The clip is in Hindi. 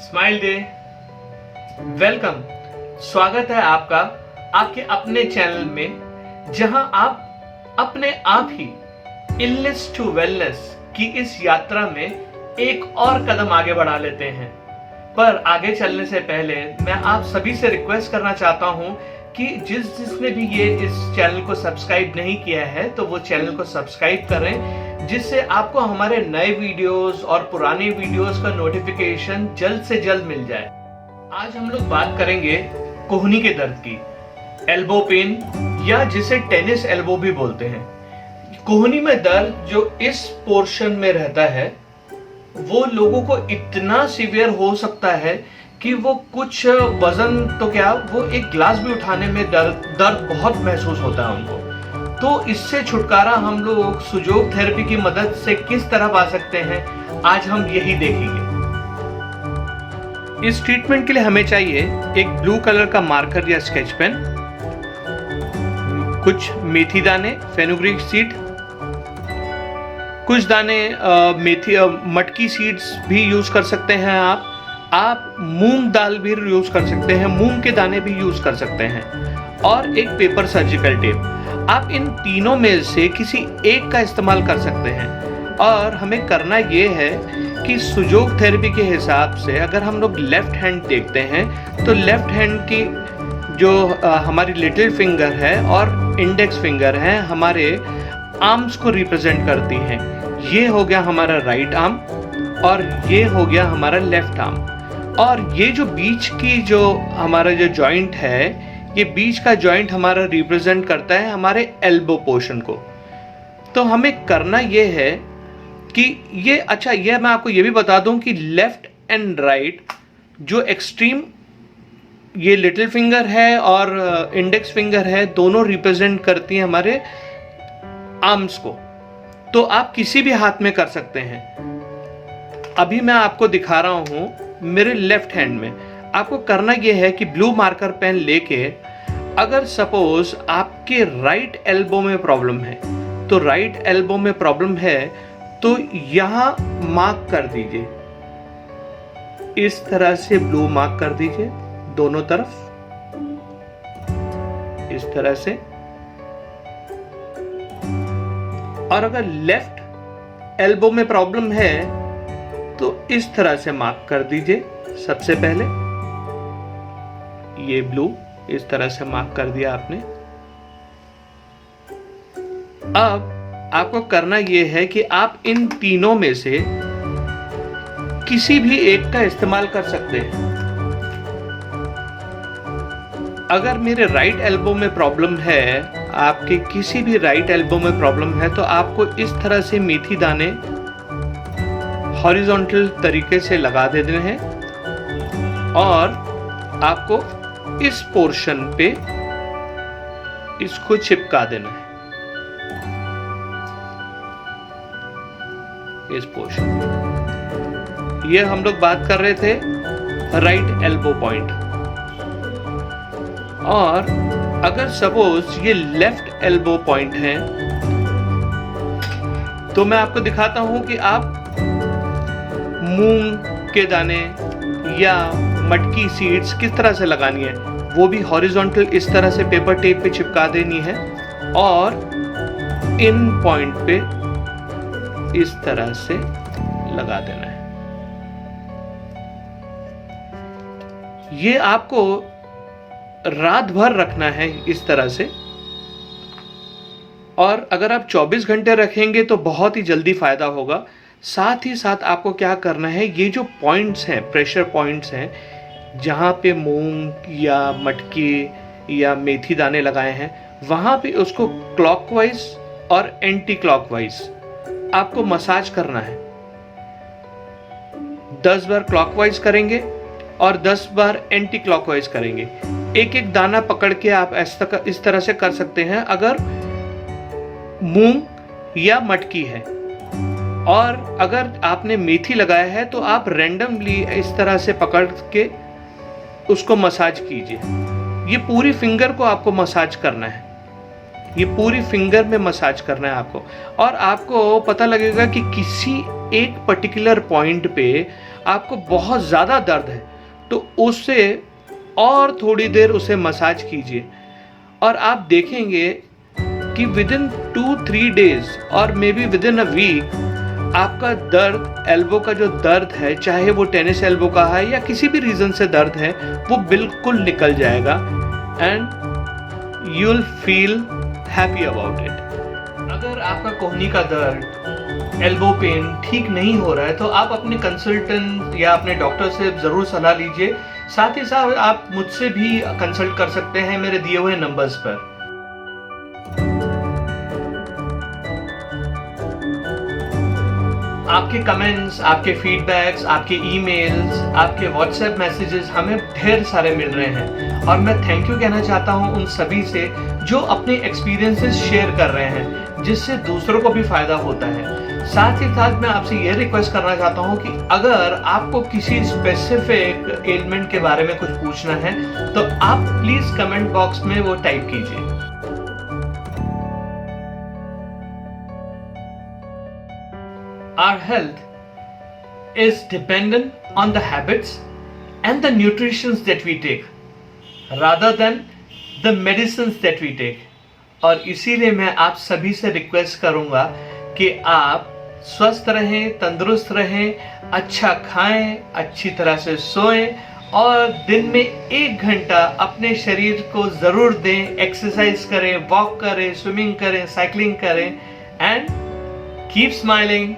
Smile day. वेलकम। स्वागत है आपका आपके अपने चैनल में, जहां आप अपने आप ही इलनेस टू वेलनेस की इस यात्रा में एक और कदम आगे बढ़ा लेते हैं। पर आगे चलने से पहले मैं आप सभी से रिक्वेस्ट करना चाहता हूं कि जिसने भी ये इस चैनल को सब्सक्राइब नहीं किया है तो वो चैनल को सब्सक्राइब करें, जिससे आपको हमारे नए वीडियोस और पुराने वीडियोस का नोटिफिकेशन जल्द से जल्द मिल जाए। आज हम लोग बात करेंगे कोहनी के दर्द की, एल्बो पेन या जिसे टेनिस एल्बो भी बोलते हैं। कोहनी में दर्द जो इस पोर्शन में रहता है वो लोगों को इतना सीवियर हो सकता है कि वो कुछ वजन तो क्या, वो एक गिलास भी उठाने में दर्द बहुत महसूस होता है उनको। तो इससे छुटकारा हम लोग सुजोग थेरेपी की मदद से किस तरह पा सकते हैं, आज हम यही देखेंगे। इस ट्रीटमेंट के लिए हमें चाहिए एक ब्लू कलर का मार्कर या स्केच पेन, कुछ मेथी दाने, फेनुग्रीक सीड, कुछ दाने मेथी मटकी सीड्स भी यूज कर सकते हैं। आप मूंग दाल भी यूज कर सकते हैं, मूंग के दाने भी यूज कर सकते हैं, और एक पेपर सर्जिकल टेप। आप इन तीनों में से किसी एक का इस्तेमाल कर सकते हैं। और हमें करना ये है कि सुजोग थेरेपी के हिसाब से अगर हम लोग लेफ्ट हैंड देखते हैं तो लेफ्ट हैंड की जो हमारी लिटिल फिंगर है और इंडेक्स फिंगर है हमारे आर्म्स को रिप्रेजेंट करती हैं। ये हो गया हमारा राइट आर्म और ये हो गया हमारा लेफ्ट आर्म। और ये जो बीच की जो हमारा जो जॉइंट है, ये बीच का जॉइंट हमारा रिप्रेजेंट करता है हमारे एल्बो पोर्शन को। तो हमें करना ये है कि ये मैं आपको ये भी बता दूं कि लेफ्ट एंड राइट जो एक्सट्रीम ये लिटिल फिंगर है और इंडेक्स फिंगर है, दोनों रिप्रेजेंट करती हैं हमारे आर्म्स को। तो आप किसी भी हाथ में कर सकते हैं। अभी मैं आपको दिखा रहा हूं मेरे लेफ्ट हैंड में। आपको करना यह है कि ब्लू मार्कर पेन लेके अगर सपोज आपके राइट एल्बो में प्रॉब्लम है, तो राइट एल्बो में प्रॉब्लम है तो यहां मार्क कर दीजिए, इस तरह से ब्लू मार्क कर दीजिए दोनों तरफ, इस तरह से। और अगर लेफ्ट एल्बो में प्रॉब्लम है तो इस तरह से मार्क कर दीजिए। सबसे पहले ये ब्लू इस तरह से मार्क कर दिया आपने। अब आपको करना यह है कि आप इन तीनों में से किसी भी एक का इस्तेमाल कर सकते हैं। अगर मेरे राइट एल्बो में प्रॉब्लम है, आपके किसी भी राइट एल्बो में प्रॉब्लम है, तो आपको इस तरह से मेथी दाने हॉरिजॉन्टल तरीके से लगा देने हैं और आपको इस पोर्शन पे इसको चिपका देना है, इस पोर्शन पे। ये हम लोग बात कर रहे थे राइट एल्बो पॉइंट। और अगर सपोज ये लेफ्ट एल्बो पॉइंट है तो मैं आपको दिखाता हूं कि आप मूंग के दाने या मटकी सीड्स किस तरह से लगानी है। वो भी हॉरिजॉन्टल इस तरह से पेपर टेप पे चिपका देनी है और इन पॉइंट पे इस तरह से लगा देना है। ये आपको रात भर रखना है इस तरह से। और अगर आप 24 घंटे रखेंगे तो बहुत ही जल्दी फायदा होगा। साथ ही साथ आपको क्या करना है, ये जो पॉइंट्स हैं, प्रेशर पॉइंट्स हैं, जहाँ पे मूंग या मटकी या मेथी दाने लगाए हैं, वहाँ पे उसको क्लॉकवाइज और एंटी क्लॉकवाइज आपको मसाज करना है। 10 बार क्लॉकवाइज करेंगे और 10 बार एंटी क्लॉकवाइज करेंगे। एक एक दाना पकड़ के आप इस तरह से कर सकते हैं अगर मूंग या मटकी है। और अगर आपने मेथी लगाया है तो आप रैंडमली इस तरह से पकड़ के उसको मसाज कीजिए। ये पूरी फिंगर को आपको मसाज करना है। ये पूरी फिंगर में मसाज करना है आपको, और आपको पता लगेगा कि किसी एक पर्टिकुलर पॉइंट पे आपको बहुत ज़्यादा दर्द है, तो उससे और थोड़ी देर उसे मसाज कीजिए, और आप देखेंगे कि विदिन 2-3 डेज और maybe within a week आपका दर्द, एल्बो का जो दर्द है, चाहे वो टेनिस एल्बो का है या किसी भी रीज़न से दर्द है, वो बिल्कुल निकल जाएगा and you will feel happy about it. अगर आपका कोहनी का दर्द, एल्बो पेन ठीक नहीं हो रहा है तो आप अपने कंसल्टेंट या अपने डॉक्टर से ज़रूर सलाह लीजिए। साथ ही साथ आप मुझसे भी कंसल्ट कर सकते हैं मेरे दिए हुए नंबर्स पर। आपके कमेंट्स, आपके फीडबैक्स, आपके ईमेल्स, आपके व्हाट्सएप मैसेजेस हमें ढेर सारे मिल रहे हैं, और मैं थैंक यू कहना चाहता हूं उन सभी से जो अपने एक्सपीरियंसेस शेयर कर रहे हैं, जिससे दूसरों को भी फायदा होता है। साथ ही साथ मैं आपसे ये रिक्वेस्ट करना चाहता हूं कि अगर आपको किसी स्पेसिफिक एलिमेंट के बारे में कुछ पूछना है तो आप प्लीज कमेंट बॉक्स में वो टाइप कीजिए। Our health is dependent on the habits and the nutrition that we take rather than the medicines that we take। और इसीलिए मैं आप सभी से रिक्वेस्ट करूंगा कि आप स्वस्थ रहें, तंदुरुस्त रहें, अच्छा खाएं, अच्छी तरह से सोएं, और दिन में 1 घंटा अपने शरीर को ज़रूर दें। एक्सरसाइज करें, वॉक करें, स्विमिंग करें, साइकिलिंग करें, एंड कीप स्माइलिंग।